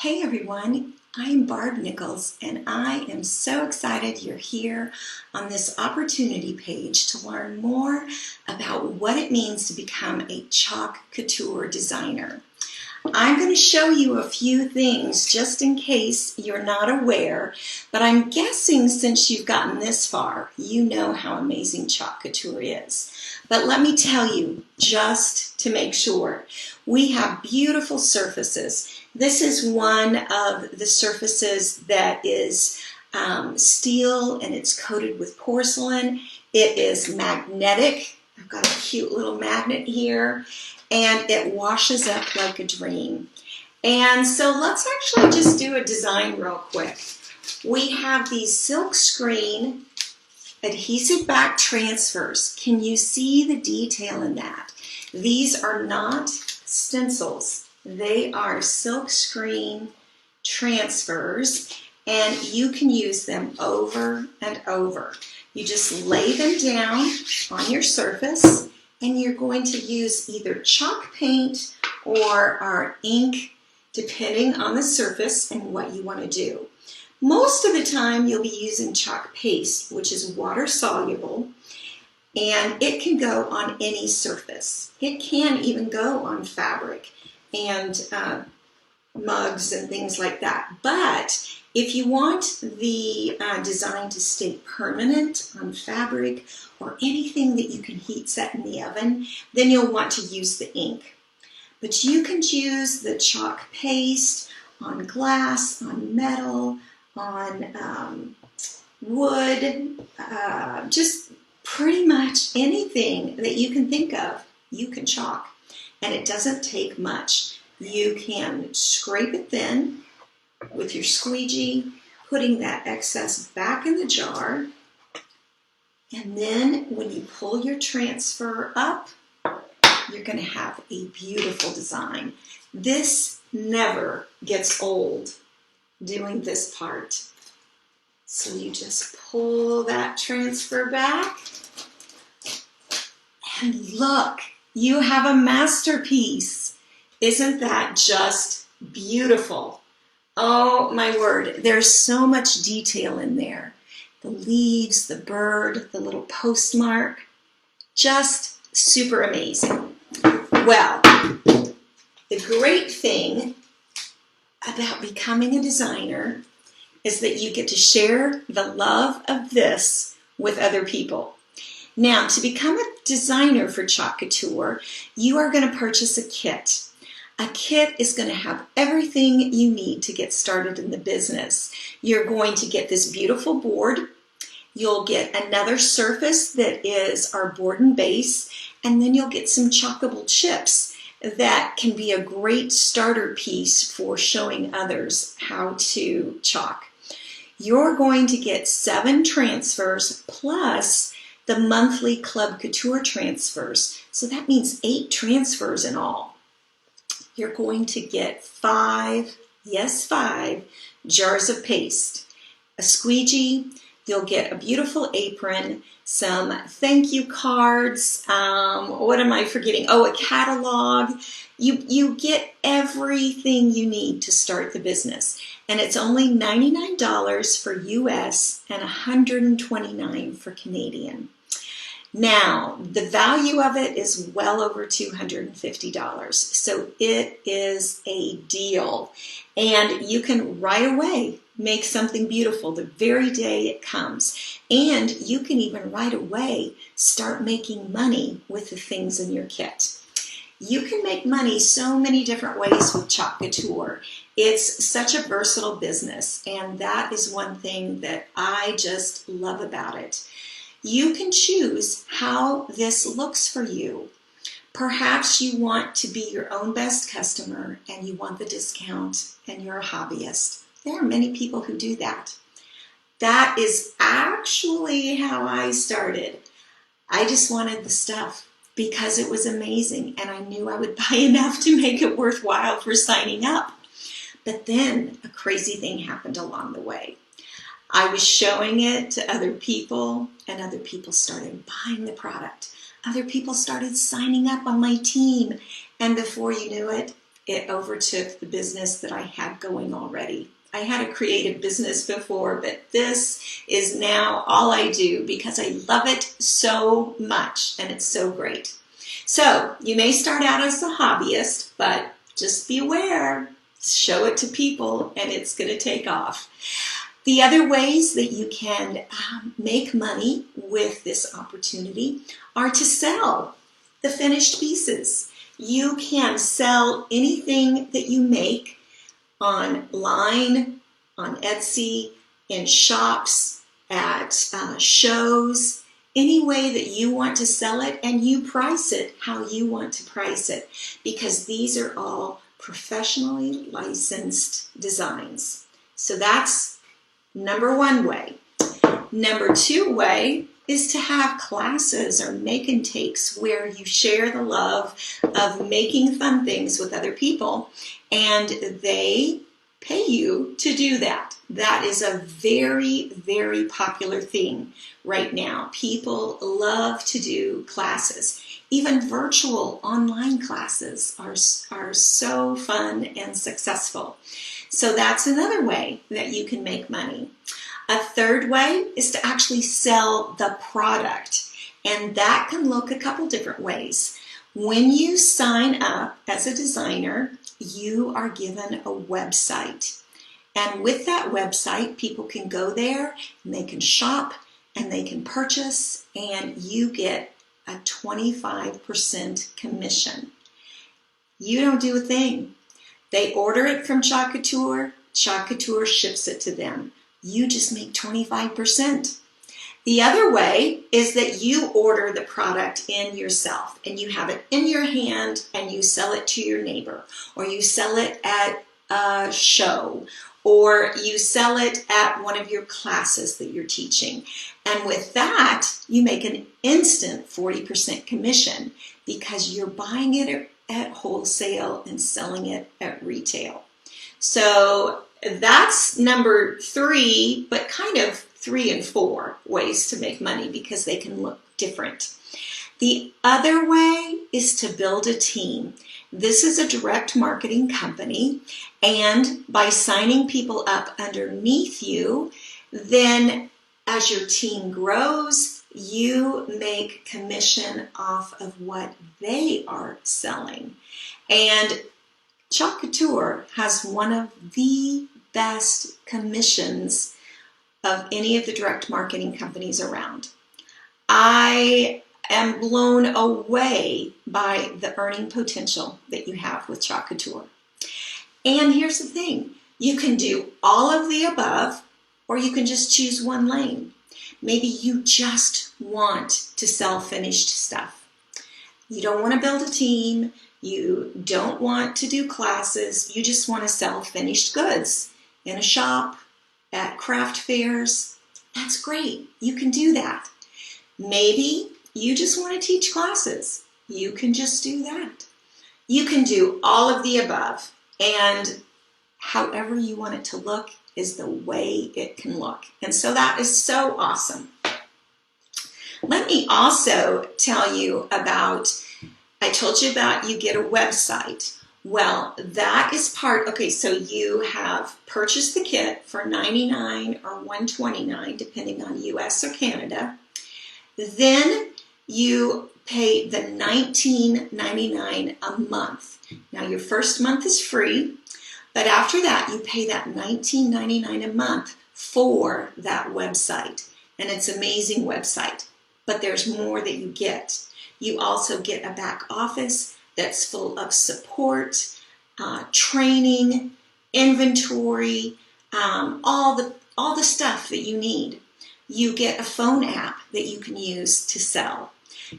Hey everyone, I'm Barb Nichols and I am so excited you're here on this opportunity page to learn more about what it means to become a Chalk Couture designer. I'm going to show you a few things just in case you're not aware, but I'm guessing since you've gotten this far, you know how amazing Chalk Couture is. But let me tell you, just to make sure, we have beautiful surfaces. This is one of the surfaces that is steel and it's coated with porcelain. It is magnetic. I've got a cute little magnet here. And it washes up like a dream. And so let's actually just do a design real quick. We have these silk screen adhesive back transfers. Can you see the detail in that? These are not stencils. They are silk screen transfers, and you can use them over and over. You just lay them down on your surface, and you're going to use either chalk paint or our ink, depending on the surface and what you want to do. Most of the time, you'll be using chalk paste, which is water soluble, and it can go on any surface. It can even go on fabric and mugs and things like that. But if you want the design to stay permanent on fabric or anything that you can heat set in the oven, then you'll want to use the ink. But you can use the chalk paste on glass, on metal, on wood, just pretty much anything that you can think of, you can chalk. And it doesn't take much. You can scrape it thin with your squeegee, putting that excess back in the jar. And then when you pull your transfer up, you're going to have a beautiful design. This never gets old, doing this part. So you just pull that transfer back, and look, you have a masterpiece. Isn't that just beautiful? Oh my word, there's so much detail in there. The leaves, the bird, the little postmark, just super amazing. Well, the great thing about becoming a designer is that you get to share the love of this with other people. Now, to become a designer for Chalk Couture, you are going to purchase a kit. A kit is going to have everything you need to get started in the business. You're going to get this beautiful board. You'll get another surface that is our board and base, and then you'll get some chalkable chips that can be a great starter piece for showing others how to chalk. You're going to get 7 transfers plus the monthly Club Couture transfers. So that means 8 transfers in all. You're going to get 5, yes 5, jars of paste, a squeegee. You'll get a beautiful apron, some thank you cards, what am I forgetting? Oh, a catalog. You get everything you need to start the business. And it's only $99 for US and $129 for Canadian. Now, the value of it is well over $250, so it is a deal. And you can right away make something beautiful the very day it comes. And you can even right away start making money with the things in your kit. You can make money so many different ways with Chalk Couture. It's such a versatile business, and that is one thing that I just love about it. You can choose how this looks for you. Perhaps you want to be your own best customer and you want the discount and you're a hobbyist. There are many people who do that. That is actually how I started. I just wanted the stuff because it was amazing and I knew I would buy enough to make it worthwhile for signing up. But then a crazy thing happened along the way. I was showing it to other people and other people started buying the product. Other people started signing up on my team, and before you knew it, it overtook the business that I had going already. I had a creative business before, but this is now all I do because I love it so much and it's so great. So you may start out as a hobbyist, but just be aware, show it to people and it's going to take off. The other ways that you can make money with this opportunity are to sell the finished pieces. You can sell anything that you make online, on Etsy, in shops, at shows, any way that you want to sell it, and you price it how you want to price it, because these are all professionally licensed designs. So that's number one way. Number two way is to have classes or make and takes where you share the love of making fun things with other people and they pay you to do that. That is a very, very popular thing right now. People love to do classes. Even virtual online classes are so fun and successful. So that's another way that you can make money. A third way is to actually sell the product, and that can look a couple different ways. When you sign up as a designer, you are given a website, and with that website, people can go there and they can shop and they can purchase, and you get a 25% commission. You don't do a thing. They order it from Chalk Couture, Chalk Couture ships it to them. You just make 25%. The other way is that you order the product in yourself and you have it in your hand and you sell it to your neighbor, or you sell it at a show, or you sell it at one of your classes that you're teaching. And with that, you make an instant 40% commission because you're buying it at wholesale and selling it at retail. So that's number three, but kind of 3 and 4 ways to make money because they can look different. The other way is to build a team. This is a direct marketing company, and by signing people up underneath you, then as your team grows, you make commission off of what they are selling. And Chalk Couture has one of the best commissions of any of the direct marketing companies around. I am blown away by the earning potential that you have with Chalk Couture. And here's the thing, you can do all of the above, or you can just choose one lane. Maybe you just want to sell finished stuff. You don't want to build a team. You don't want to do classes. You just want to sell finished goods in a shop, at craft fairs. That's great. You can do that. Maybe you just want to teach classes. You can just do that. You can do all of the above, and however you want it to look is the way it can look. And so that is so awesome. Let me also tell you about, I told you about you get a website. Well, that is part, okay, so you have purchased the kit for $99 or $129, depending on US or Canada. Then you pay the $19.99 a month. Now your first month is free, but after that you pay that $19.99 a month for that website. And it's an amazing website, but there's more that you get. You also get a back office that's full of support, training, inventory, all the stuff that you need. You get a phone app that you can use to sell.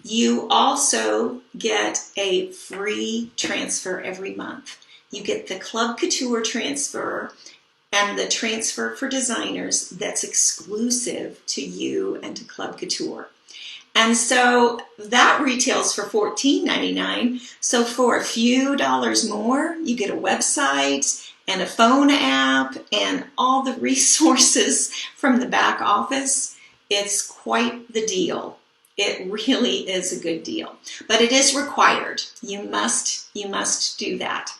You also get a free transfer every month. You get the Club Couture transfer and the transfer for designers that's exclusive to you and to Club Couture. And so that retails for $14.99. So for a few dollars more, you get a website and a phone app and all the resources from the back office. It's quite the deal. It really is a good deal, but it is required. You must do that.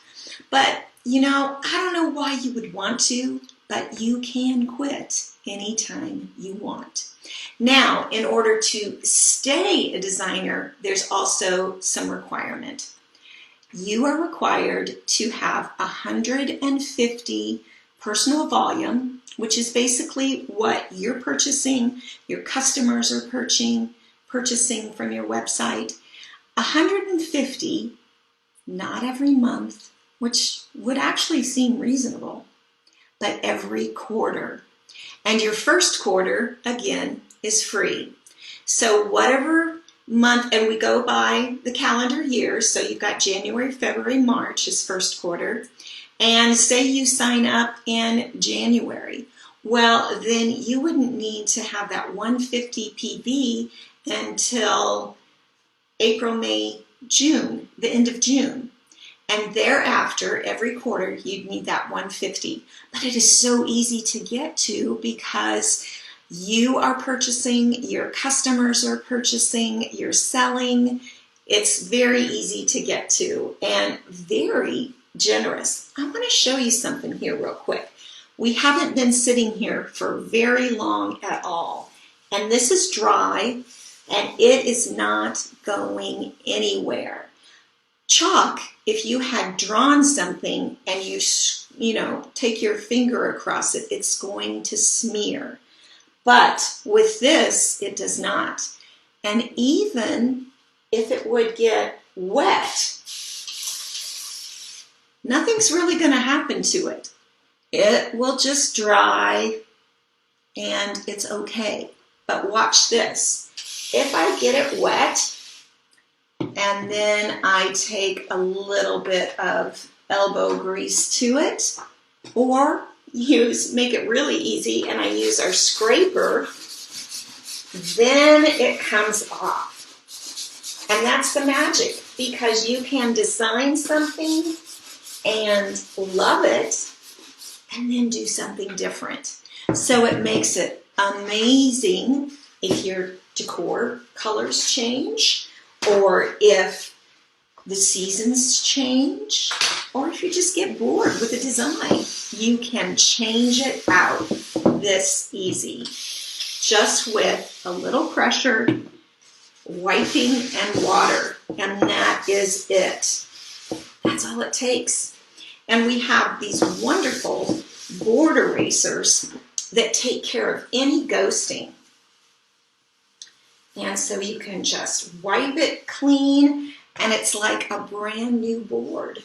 But, you know, I don't know why you would want to, but you can quit anytime you want. Now, in order to stay a designer, there's also some requirement. You are required to have 150 personal volume, which is basically what you're purchasing, your customers are purchasing from your website. 150, not every month, which would actually seem reasonable, but every quarter. And your first quarter, again, is free. So whatever month, and we go by the calendar year, so you've got January, February, March is first quarter, and say you sign up in January, well, then you wouldn't need to have that 150 PV until April, May, June, the end of June. And thereafter, every quarter, you'd need that 150. But it is so easy to get to because you are purchasing, your customers are purchasing, you're selling. It's very easy to get to and very generous. I want to show you something here real quick. We haven't been sitting here for very long at all. And this is dry and it is not going anywhere. Chalk, if you had drawn something and you know, take your finger across it, it's going to smear. But with this, it does not. And even if it would get wet, nothing's really going to happen to it. It will just dry and it's okay. But watch this. If I get it wet and then I take a little bit of elbow grease to it, or make it really easy and I use our scraper, then it comes off. And that's the magic, because you can design something and love it and then do something different. So it makes it amazing if your decor colors change, or if the seasons change, or if you just get bored with a design. You can change it out this easy, just with a little pressure, wiping, and water. And that is it. That's all it takes. And we have these wonderful board erasers that take care of any ghosting. And so you can just wipe it clean, and it's like a brand new board.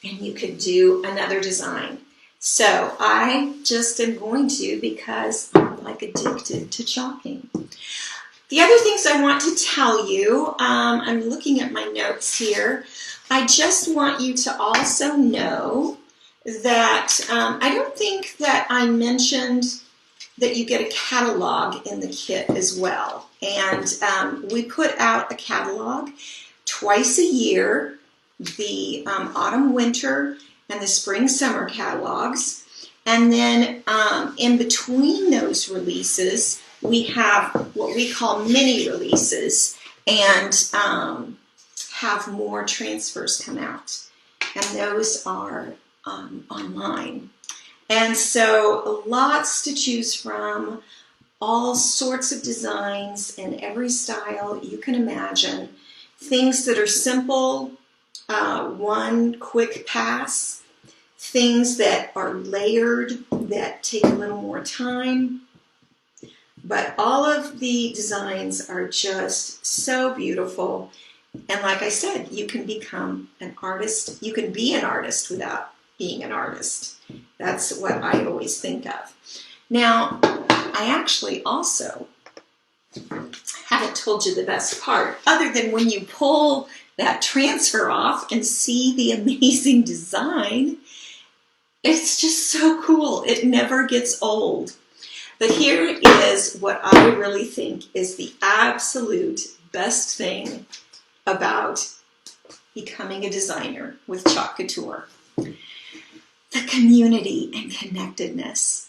And you could do another design. So I just am going to, because I'm like addicted to chalking. The other things I want to tell you, I'm looking at my notes here. I just want you to also know that I don't think that I mentioned that you get a catalog in the kit as well. And we put out a catalog twice a year, the autumn, winter, and the spring, summer catalogs. And then in between those releases, we have what we call mini releases, and have more transfers come out. And those are online. And so lots to choose from, all sorts of designs in every style you can imagine. Things that are simple, one quick pass, things that are layered that take a little more time. But all of the designs are just so beautiful. And like I said, you can become an artist. You can be an artist without being an artist. That's what I always think of. Now, I actually also haven't told you the best part, other than when you pull that transfer off and see the amazing design. It's just so cool. It never gets old. But here is what I really think is the absolute best thing about becoming a designer with Chalk Couture. The community and connectedness.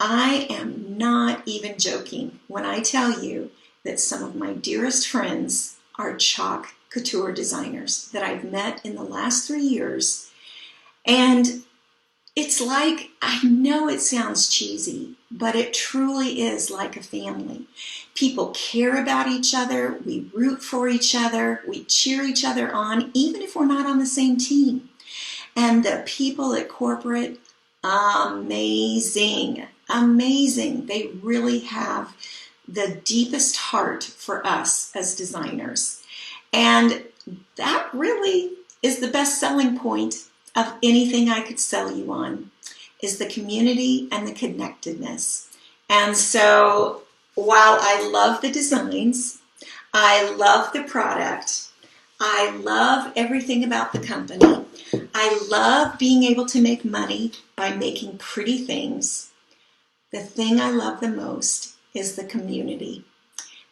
I am not even joking when I tell you that some of my dearest friends are Chalk couture designers that I've met in the last 3 years. And it's like, I know it sounds cheesy, but it truly is like a family. People care about each other, we root for each other, we cheer each other on, even if we're not on the same team. And the people at corporate, amazing, amazing. They really have the deepest heart for us as designers. And that really is the best selling point of anything I could sell you on, is the community and the connectedness. And so while I love the designs, I love the product, I love everything about the company, I love being able to make money by making pretty things, the thing I love the most is the community.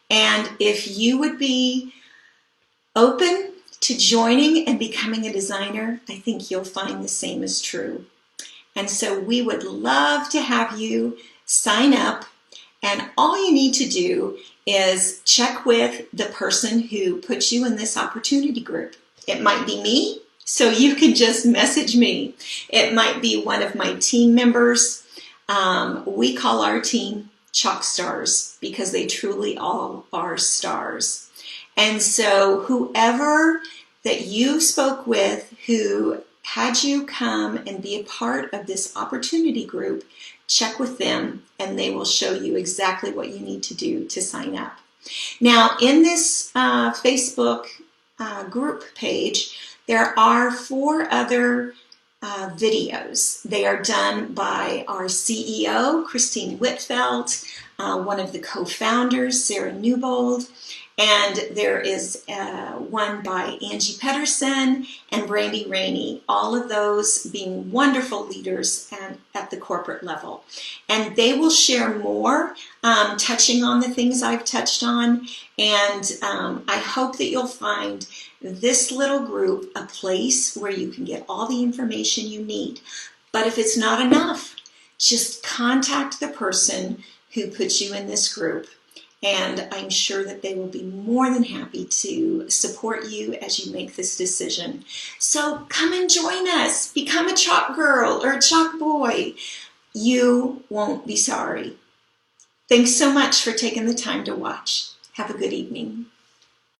And if you would be open to joining and becoming a designer, I think you'll find the same is true. And so we would love to have you sign up, and all you need to do is check with the person who put you in this opportunity group. It might be me, so you can just message me. It might be one of my team members. We call our team Chalk Stars because they truly all are stars. And so whoever that you spoke with who had you come and be a part of this opportunity group, check with them and they will show you exactly what you need to do to sign up. Now, in this Facebook group page, there are 4 other videos. They are done by our CEO, Christine Whitfeld, one of the co-founders, Sarah Newbold, and there is one by Angie Pedersen and Brandy Rainey, all of those being wonderful leaders at the corporate level. And they will share more, touching on the things I've touched on, and I hope that you'll find this little group a place where you can get all the information you need. But if it's not enough, just contact the person who put you in this group, and I'm sure that they will be more than happy to support you as you make this decision. So come and join us. Become a chalk girl or a chalk boy. You won't be sorry. Thanks so much for taking the time to watch. Have a good evening.